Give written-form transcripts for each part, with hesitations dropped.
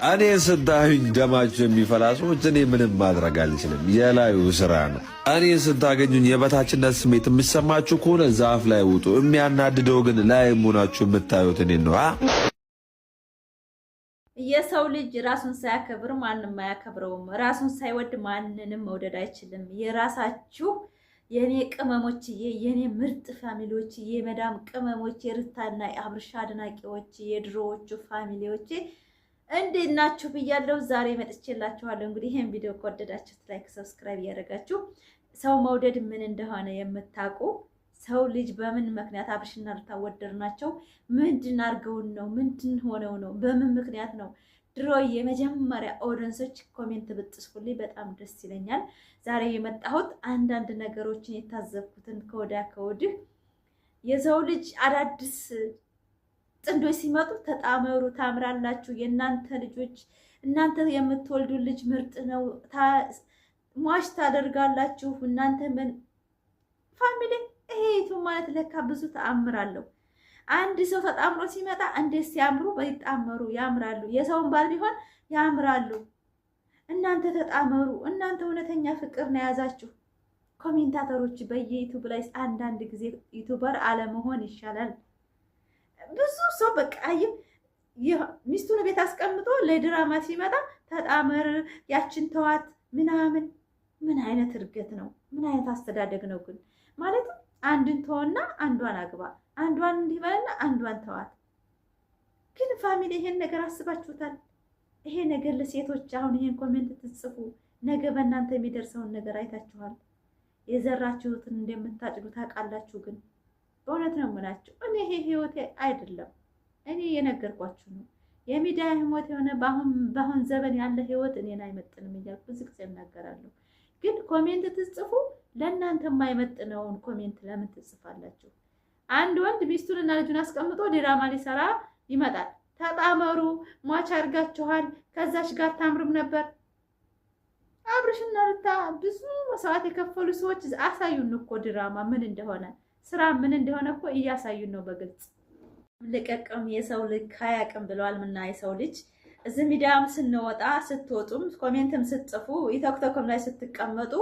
እኔ ስታዩኝ ደማችሁ የሚፈላ ሰዎች እኔ ምንም ማድረግ አልችልም። የላዩ ስራ ነው። እኔ ስታገኙኝ የበታችነት ስሜት የሚሰማችሁ ከሆነ ዛፍ ላይ ውጡ። የሚያናድደው ግን ላይ መሆናችሁ የምታዩት እኔ ነው። የሰው ልጅ ራሱን ሳያከብር ማንም አያከብረውም። ራሱን ሳይወድ ማንንም መውደድ አይችልም። የራሳችሁ የኔ ቅመሞችዬ፣ የኔ ምርጥ ፋሚሊዎችዬ፣ የመዳም ቅመሞች፣ የሩታና የአብርሻ አድናቂዎች፣ የድሮዎቹ ፋሚሊዎቼ እንዴት ናችሁ ብያለሁ። ዛሬ መጥቼላችኋለሁ። እንግዲህ ይሄን ቪዲዮ ከወደዳችሁት ላይክ፣ ሰብስክራይብ እያደረጋችሁ ሰው መውደድ ምን እንደሆነ የምታውቁ ሰው ልጅ በምን ምክንያት አብርሽና ሩታ ወደድናቸው? ምንድን አድርገውን ነው? ምንድን ሆነው ነው? በምን ምክንያት ነው? ድሮ የመጀመሪያ ኦዲየንሶች ኮሜንት ብትጽፉልኝ በጣም ደስ ይለኛል። ዛሬ የመጣሁት አንዳንድ ነገሮችን የታዘብኩትን ከወዲያ ከወዲህ የሰው ልጅ አዳዲስ ጥንዶች ሲመጡ ተጣመሩ፣ ታምራላችሁ፣ የእናንተ ልጆች እናንተ የምትወልዱ ልጅ ምርጥ ነው፣ ሟሽ ታደርጋላችሁ እናንተ ምን ፋሚሊ ይሄቱ ማለት ለካ ብዙ ተአምራለሁ። አንድ ሰው ተጣምሮ ሲመጣ እንዴት ሲያምሩ በይጣመሩ ያምራሉ። የሰውን ባል ቢሆን ያምራሉ። እናንተ ተጣመሩ። እናንተ እውነተኛ ፍቅር ነው የያዛችሁ። ኮሜንታተሮች በየዩቲዩብ ላይ አንዳንድ ጊዜ ዩቲዩበር አለመሆን ይሻላል። ብዙ ሰው በቃ ሚስቱን ቤት አስቀምጦ ለድራማ ሲመጣ ተጣመር፣ ያችን ተዋት ምናምን። ምን አይነት እርገት ነው? ምን አይነት አስተዳደግ ነው ግን? ማለትም አንድን ተወና አንዷን አግባ፣ አንዷን እንዲበልና አንዷን ተዋት። ግን ፋሚሊ ይሄን ነገር አስባችሁታል? ይሄ ነገር ለሴቶች አሁን ይሄን ኮሜንት ትጽፉ ነገ በእናንተ የሚደርሰውን ነገር አይታችኋል። የዘራችሁትን እንደምታጭዱ ታውቃላችሁ። ግን በእውነት ነው የምላችሁ፣ እኔ ይሄ ህይወቴ አይደለም። እኔ የነገርኳችሁ ነው። የሚዲያ ህይወት የሆነ በአሁን ዘመን ያለ ህይወት እኔን አይመጥንም እያልኩ ብዙ ጊዜ እናገራለሁ። ግን ኮሜንት ትጽፉ ለእናንተ የማይመጥነውን ኮሜንት ለምን ትጽፋላችሁ? አንድ ወንድ ሚስቱንና ልጁን አስቀምጦ ድራማ ሊሰራ ይመጣል። ተጣመሩ፣ ሟች አድርጋችኋል፣ ከዛች ጋር ታምርም ነበር። አብርሽና ሩታ ብዙ መስዋዕት የከፈሉ ሰዎች አሳዩን እኮ ድራማ ምን እንደሆነ፣ ስራ ምን እንደሆነ እኮ እያሳዩን ነው በግልጽ። ልቀቅም የሰው ልጅ ካያቅም ብለዋል። ምና የሰው ልጅ እዚህ ሚዲያም ስንወጣ ስትወጡም ኮሜንትም ስትጽፉ ቲክቶክም ላይ ስትቀመጡ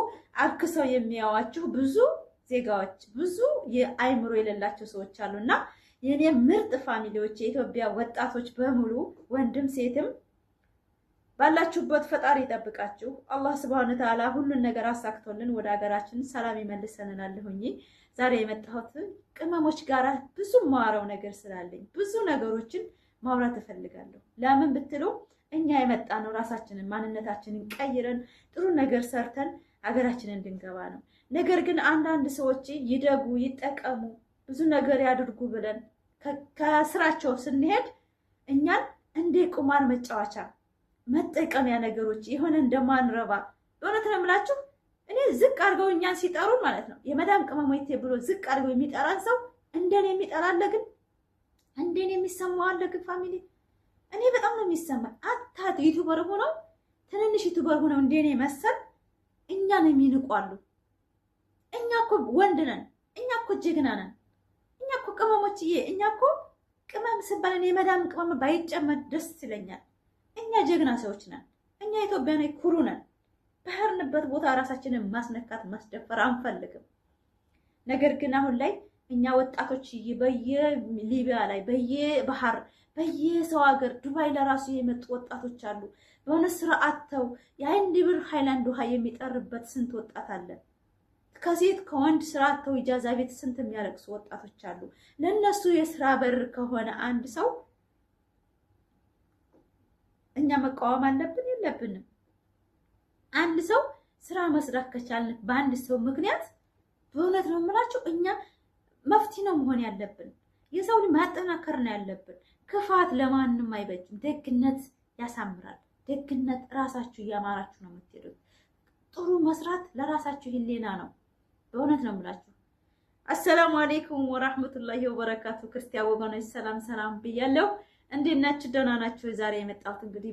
አርክሰው የሚያዋችሁ ብዙ ዜጋዎች፣ ብዙ የአይምሮ የሌላቸው ሰዎች አሉና የኔ ምርጥ ፋሚሊዎች፣ የኢትዮጵያ ወጣቶች በሙሉ ወንድም ሴትም ባላችሁበት ፈጣሪ ይጠብቃችሁ። አላህ Subhanahu Wa Ta'ala ሁሉን ነገር አሳክቶልን ወደ ሀገራችን ሰላም ይመልሰናልሁኝ። ዛሬ የመጣሁት ቅመሞች ጋራ ብዙ ማወራው ነገር ስላለኝ ብዙ ነገሮችን ማውራት እፈልጋለሁ። ለምን ብትሉ እኛ የመጣነው ራሳችንን ማንነታችንን ቀይረን ጥሩ ነገር ሰርተን ሀገራችንን እንድንገባ ነው። ነገር ግን አንዳንድ ሰዎች ይደጉ ይጠቀሙ ብዙ ነገር ያድርጉ ብለን ከስራቸው ስንሄድ እኛን እንደ ቁማር መጫወቻ መጠቀሚያ ነገሮች የሆነ እንደማንረባ በእውነት ነው የምላችሁ። እኔ ዝቅ አድርገው እኛን ሲጠሩ ማለት ነው የመዳም ቅመሞቼ ብሎ ዝቅ አድርገው የሚጠራን ሰው እንደኔ የሚጠራለ ግን እንደኔ የሚሰማው አለ ግን ፋሚሊ እኔ በጣም ነው የሚሰማኝ። አታት ዩቲዩበር ሆነው ትንንሽ ዩቲዩበር ሆነው እንደኔ መሰል እኛን የሚንቋሉ። እኛ እኮ ወንድ ነን፣ እኛ እኮ ጀግና ነን፣ እኛ እኮ ቅመሞችዬ፣ እኛ እኮ ቅመም ስባለን የመዳም ቅመም ባይጨመር ደስ ይለኛል። እኛ ጀግና ሰዎች ነን። እኛ ኢትዮጵያኖች ኩሩ ነን። በህርንበት ቦታ ራሳችንን ማስነካት ማስደፈር አንፈልግም። ነገር ግን አሁን ላይ እኛ ወጣቶች በየሊቢያ ላይ በየባህር በየሰው ሀገር ዱባይ ለራሱ የመጡ ወጣቶች አሉ። በሆነ ስርዓተው የአንድ ብር ሃይላንድ ውሃ የሚጠርበት ስንት ወጣት አለ። ከሴት ከወንድ ስርዓተው ኢጃዛ ቤት ስንት የሚያለቅሱ ወጣቶች አሉ። ለነሱ የስራ በር ከሆነ አንድ ሰው እኛ መቃወም አለብን የለብንም? አንድ ሰው ስራ መስራት ከቻልን በአንድ ሰው ምክንያት በእውነት ነው የምላችሁ እኛ መፍትሄ ነው መሆን ያለብን። የሰው ልጅ ማጠናከር ነው ያለብን። ክፋት ለማንም አይበጅም። ደግነት ያሳምራል። ደግነት ራሳችሁ እያማራችሁ ነው የምትሄዱት። ጥሩ መስራት ለራሳችሁ ህሊና ነው። በእውነት ነው የምላችሁ። አሰላሙ አለይኩም ወራህመቱላሂ ወበረካቱ። ክርስቲያን ወገኖች ሰላም ሰላም ብያለሁ። እንዴት ናችሁ? ደህና ናችሁ? ዛሬ የመጣሁት እንግዲህ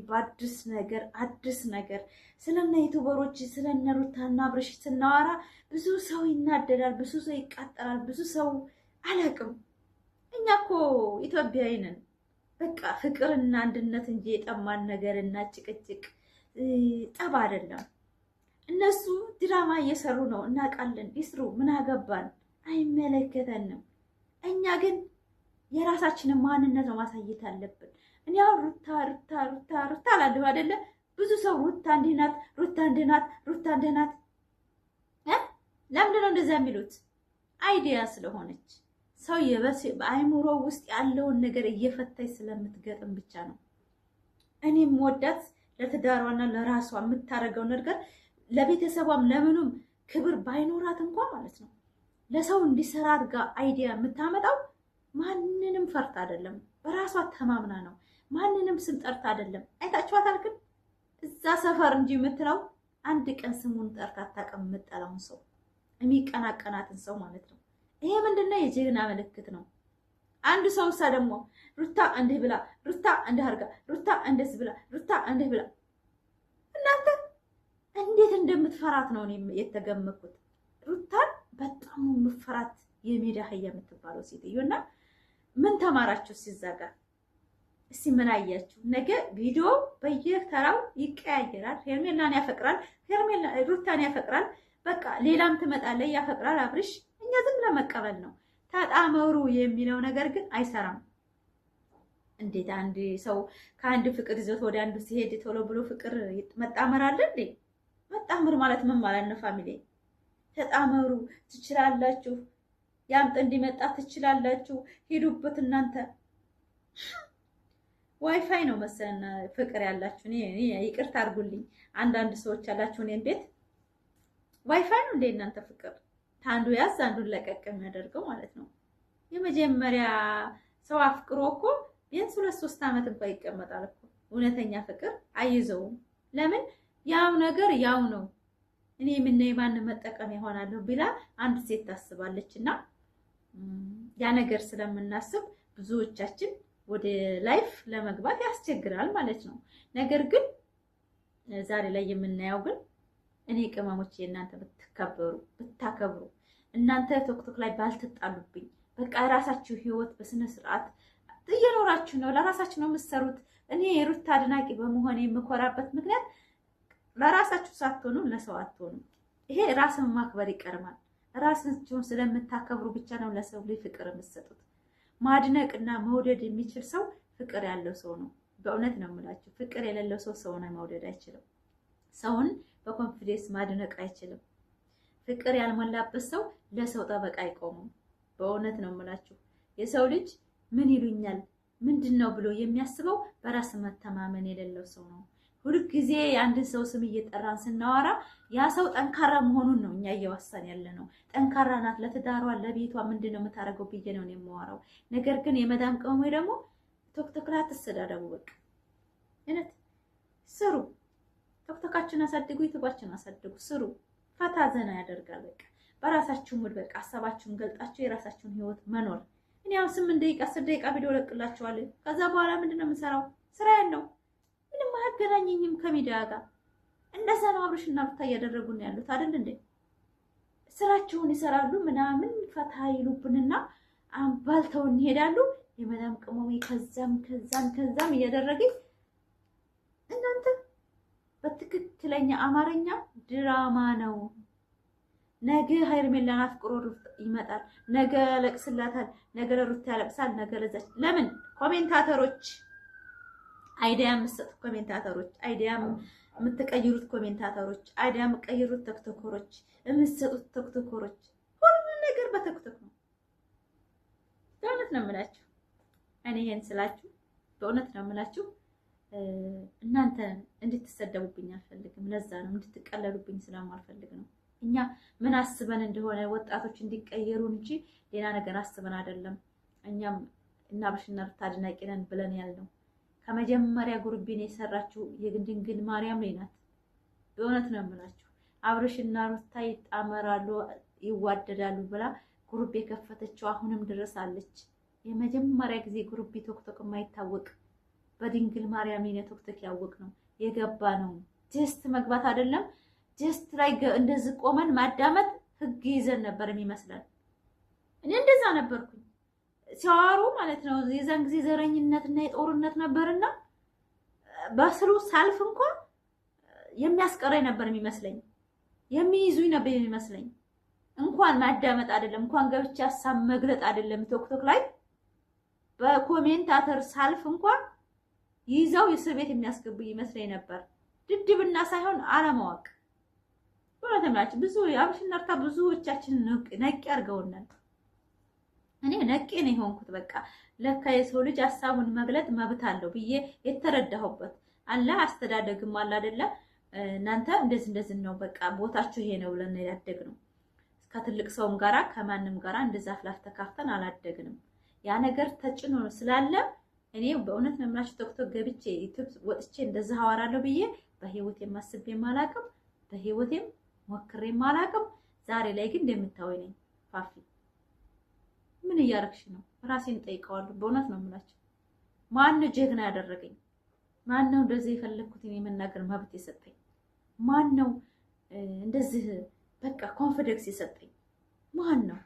አዲስ ነገር ስለነ ዩቲዩበሮች ስለነ ሩታና አብርሽ ስናወራ ብዙ ሰው ይናደዳል፣ ብዙ ሰው ይቃጠላል፣ ብዙ ሰው አላቅም። እኛ እኮ ኢትዮጵያዊ ነን። በቃ ፍቅርና አንድነት እንጂ የጠማን ነገርና ጭቅጭቅ ጠብ አይደለም። እነሱ ድራማ እየሰሩ ነው፣ እናውቃለን። ይስሩ፣ ምን አገባን? አይመለከተንም። እኛ ግን የራሳችንን ማንነት ነው ማሳየት አለብን። እኔ አሁን ሩታ አላለሁ አይደለ? ብዙ ሰው ሩታ እንዲህ ናት፣ ሩታ እንዲህ ናት፣ ሩታ እንዲህ ናት። ለምንድን ነው እንደዛ የሚሉት? አይዲያ ስለሆነች ሰው በአይምሮ ውስጥ ያለውን ነገር እየፈታች ስለምትገጥም ብቻ ነው። እኔም ወዳት ለትዳሯና ለራሷ የምታደርገው ነገር ለቤተሰቧም ለምኑም ክብር ባይኖራት እንኳን ማለት ነው ለሰው እንዲሰራ አድርጋ አይዲያ የምታመጣው ማንንም ፈርታ አይደለም፣ በራሷ ተማምና ነው። ማንንም ስም ጠርታ አይደለም። አይታችኋታል። ግን እዛ ሰፈር እንጂ የምትለው አንድ ቀን ስሙን ጠርታ አታውቅም። የምጠላውን ሰው የሚቀናቀናትን ሰው ማለት ነው። ይሄ ምንድነው? የጀግና ምልክት ነው። አንድ ሰው ምሳ ደግሞ ሩታ እንዲህ ብላ፣ ሩታ እንዲህ አድርጋ፣ ሩታ እንደዚህ ብላ፣ ሩታ እንዲህ ብላ። እናንተ እንዴት እንደምትፈራት ነው እኔ የተገመኩት። ሩታን በጣም የምፈራት የሜዳ አህያ የምትባለው ሴትዮና ምን ተማራችሁ ሲዛጋ? እስቲ ምን አያችሁ? ነገ ቪዲዮ በየተራው ይቀያየራል። ሄርሜላን ያፈቅራል፣ ሄርሜላ ሩታን ያፈቅራል። በቃ ሌላም ትመጣለች ያፈቅራል አብርሽ። እኛ ዝም ለመቀበል ነው። ተጣመሩ የሚለው ነገር ግን አይሰራም። እንዴት አንድ ሰው ከአንድ ፍቅር ይዞት ወደ አንዱ ሲሄድ ቶሎ ብሎ ፍቅር መጣመር አለ እንዴ? መጣመር ማለት ምን ማለት ነው? ፋሚሊ ተጣመሩ ትችላላችሁ። ያምጥ እንዲመጣ ትችላላችሁ። ሂዱበት እናንተ። ዋይፋይ ነው መሰለና ፍቅር ያላችሁ። እኔ ይቅርታ አድርጉልኝ። አንዳንድ ሰዎች ያላችሁ እኔም ቤት ዋይፋይ ነው እንዴ እናንተ ፍቅር? አንዱ ያዝ አንዱን ለቀቅ የሚያደርገው ማለት ነው። የመጀመሪያ ሰው አፍቅሮ እኮ ቢያንስ 2-3 ዓመት እንኳን ይቀመጣል እኮ። እውነተኛ ፍቅር አይዘውም። ለምን? ያው ነገር ያው ነው። እኔ ምን የማን መጠቀም ይሆናለሁ ቢላ አንድ ሴት ታስባለችና ያ ነገር ስለምናስብ ብዙዎቻችን ወደ ላይፍ ለመግባት ያስቸግራል ማለት ነው። ነገር ግን ዛሬ ላይ የምናየው ግን እኔ ቅመሞች እናንተ ብታከብሩ እናንተ ቶክቶክ ላይ ባልተጣሉብኝ፣ በቃ ራሳችሁ ህይወት በስነ ስርዓት እየኖራችሁ ነው። ለራሳችሁ ነው የምትሰሩት። እኔ የሩታ አድናቂ በመሆን የምኮራበት ምክንያት ለራሳችሁ ሳትሆኑ ለሰው አትሆኑ። ይሄ ራስን ማክበር ይቀርማል። ራሳችሁን ስለምታከብሩ ብቻ ነው ለሰው ልጅ ፍቅር የምትሰጡት። ማድነቅና መውደድ የሚችል ሰው ፍቅር ያለው ሰው ነው። በእውነት ነው የምላችሁ። ፍቅር የሌለው ሰው ሰውን መውደድ አይችልም። ሰውን በኮንፊደንስ ማድነቅ አይችልም። ፍቅር ያልሞላበት ሰው ለሰው ጠበቃ አይቆምም። በእውነት ነው የምላችሁ። የሰው ልጅ ምን ይሉኛል ምንድነው ብሎ የሚያስበው በራስ መተማመን የሌለው ሰው ነው። ሁልጊዜ አንድን ሰው ስም እየጠራን ስናወራ ያ ሰው ጠንካራ መሆኑን ነው እኛ እየወሰን ያለ ነው። ጠንካራ ናት፣ ለትዳሯ ለቤቷ ምንድነው የምታደርገው ብዬ ነው የማወራው። ነገር ግን የመዳም ቅመሞች ደግሞ ቶክቶክ ላይ አትሰዳደቡ። በቃ እነት ስሩ፣ ቶክቶካችሁን አሳድጉ፣ ዩቲዩባችሁን አሳድጉ፣ ስሩ። ፈታ ዘና ያደርጋል። በቃ በራሳችሁ ሙድ በቃ ሀሳባችሁን ገልጣችሁ የራሳችሁን ህይወት መኖር። እኔ አሁን 8 ደቂቃ 10 ደቂቃ ቪዲዮ ለቅላችኋለሁ። ከዛ በኋላ ምንድነው የምሰራው? ስራዬን ነው። ምንም አያገናኘኝም ከሚዲያ ጋር። እንደዛ ነው አብርሽና ሩታ እያደረጉ ነው ያሉት አይደል እንዴ? ስራቸውን ይሰራሉ ምናምን ፈታ ይሉብንና አምባልተው እንሄዳሉ። የመዳም ቅመሜ ከዛም እያደረገኝ እናንተ በትክክለኛ አማርኛ ድራማ ነው። ነገ ሄርሜላን አፍቅሮ ይመጣል፣ ነገ ለቅስላታል፣ ነገ ለሩታ ያለቅሳል፣ ነገ ለዛች። ለምን ኮሜንታተሮች አይዲያ የምትሰጡት ኮሜንታተሮች፣ አይዲያ የምትቀይሩት ኮሜንታተሮች፣ አይዲያ የምትቀይሩት ቲክቶከሮች፣ የምትሰጡት ቲክቶከሮች ሁሉ ነገር በቲክቶክ ነው። በእውነት ነው የምላችሁ። እኔ ይሄን ስላችሁ በእውነት ነው የምላችሁ። እናንተ እንድትሰደቡብኝ አልፈልግም። ለዛ ነው እንድትቀለሉብኝ ስለማልፈልግ ነው። እኛ ምን አስበን እንደሆነ ወጣቶች እንዲቀየሩ እንጂ ሌላ ነገር አስበን አይደለም። እኛም እና አብርሽና ሩታ አድናቂ ነን ብለን ያልነው ከመጀመሪያ ጉርቢን የሰራችው የድንግል ማርያም ላይ ናት። በእውነት ነው የምላችሁ። አብርሽና ሩታ ይጣመራሉ፣ ይዋደዳሉ ብላ ጉርብ የከፈተችው አሁንም ድረስ አለች። የመጀመሪያ ጊዜ ጉርቢ ቶክቶክ የማይታወቅ በድንግል ማርያም ላይ ቶክቶክ ያወቅ ነው የገባ ነው። ጀስት መግባት አይደለም ጀስት ላይ እንደዚህ ቆመን ማዳመጥ ህግ ይዘን ነበር የሚመስለን። እኔ እንደዛ ነበርኩኝ። ሲዋሩ ማለት ነው። የዛን ጊዜ ዘረኝነትና የጦርነት ነበርና በስሩ ሳልፍ እንኳን የሚያስቀረኝ ነበር የሚመስለኝ፣ የሚይዙኝ ነበር የሚመስለኝ። እንኳን ማዳመጥ አይደለም እንኳን ገብቼ ሀሳብ መግለጥ አይደለም ቶክቶክ ላይ በኮሜንታተር ሳልፍ እንኳን ይዘው የእስር ቤት የሚያስገቡ ይመስለኝ ነበር። ድድብና ሳይሆን አለማወቅ። በተምላጭ ብዙ የአብሽና እርታ ብዙዎቻችን ነቂ አድርገውናል። እኔ ነቂ ነው የሆንኩት። በቃ ለካ የሰው ልጅ ሀሳቡን መግለጥ መብት አለው ብዬ የተረዳሁበት አለ። አስተዳደግም አለ አይደለ? እናንተ እንደዚህ ነው በቃ ቦታችሁ ይሄ ነው ብለን ያደግነው። ከትልቅ ሰውም ጋራ ከማንም ጋራ እንደዛ አፍላፍ ተካፍተን አላደግንም። ያ ነገር ተጭኖ ስላለ እኔ በእውነት ነው የምላችሁ ቶክቶክ ገብቼ ዩቲዩብ ወጥቼ እንደዛ አወራለሁ ብዬ በህይወቴም አስቤም አላውቅም፣ በህይወቴም ሞክሬም አላውቅም። ዛሬ ላይ ግን እንደምታወይ ነኝ። ፋፊ ምን እያረግሽ ነው? ራሴን ጠይቀዋለሁ። በእውነት ነው የምላችሁ ማን ጀግና ያደረገኝ? ማን ነው እንደዚህ የፈለኩትን የመናገር መብት የሰጠኝ? ማን ነው እንደዚህ በቃ ኮንፊደንስ የሰጠኝ? ማን ነው?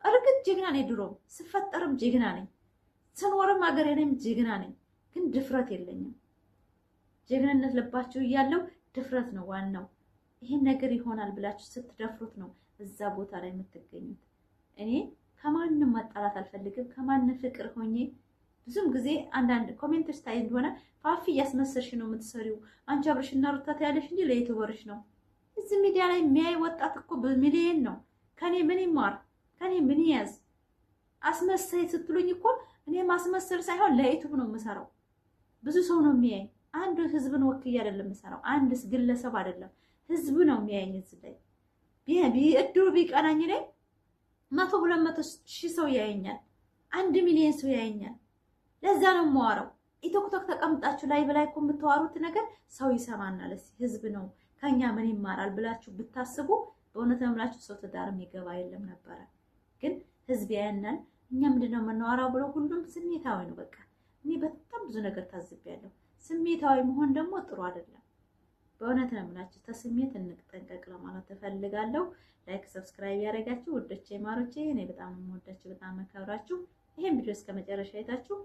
እርግጥ ጀግና ነኝ፣ ድሮም ስፈጠርም ጀግና ነኝ፣ ስኖርም ሀገሬ ነኝ ጀግና ነኝ። ግን ድፍረት የለኝም። ጀግንነት ልባችሁ እያለው ድፍረት ነው ዋናው። ይሄን ነገር ይሆናል ብላችሁ ስትደፍሩት ነው እዛ ቦታ ላይ የምትገኙት። እኔ ከማንም መጣላት አልፈልግም። ከማንም ፍቅር ሆኜ ብዙም ጊዜ አንዳንድ ኮሜንቶች ታይ እንደሆነ ፋፊ እያስመሰልሽ ነው የምትሰሪው፣ አንቺ አብርሽና ሩታ ያለሽ እንጂ ለዩቲዩበርሽ ነው። እዚህ ሚዲያ ላይ የሚያይ ወጣት እኮ በሚሊዮን ነው። ከኔ ምን ይማር? ከኔ ምን ያዝ? አስመሳይ ስትሉኝ እኮ እኔ ማስመሰል ሳይሆን ለዩቲዩብ ነው የምሰራው። ብዙ ሰው ነው የሚያይ። አንድ ህዝብን ወክዬ አይደለም የምሰራው። አንድ ግለሰብ አይደለም፣ ህዝብ ነው የሚያየኝ። እዚህ ላይ እድሩ ቢቀናኝ ላይ 100-200 ሺህ ሰው ያየኛል፣ 1 ሚሊዮን ሰው ያየኛል። ለዛ ነው የማወራው። ቲክቶክ ተቀምጣችሁ ላይ በላይ እኮ የምታወሩት ነገር ሰው ይሰማናል። ህዝብ ነው ከኛ ምን ይማራል ብላችሁ ብታስቡ በእውነት ነው ሰው ትዳርም ይገባ የለም ነበረ። ግን ህዝብ ያየናል። እኛ ምንድነው የምናወራው ብሎ ሁሉም ስሜታዊ ነው። በቃ እኔ በጣም ብዙ ነገር ታዝቤያለሁ። ስሜታዊ መሆን ደግሞ ጥሩ አይደለም። በእውነት ነው የምላችሁ ተስሜት እንጠንቀቅ ለማለት እፈልጋለሁ። ላይክ ሰብስክራይብ ያደረጋችሁ ወዶቼ ማሮቼ እኔ በጣም የምወዳችሁ በጣም መከብራችሁ ይሄን ቪዲዮ እስከ መጨረሻ አይታችሁ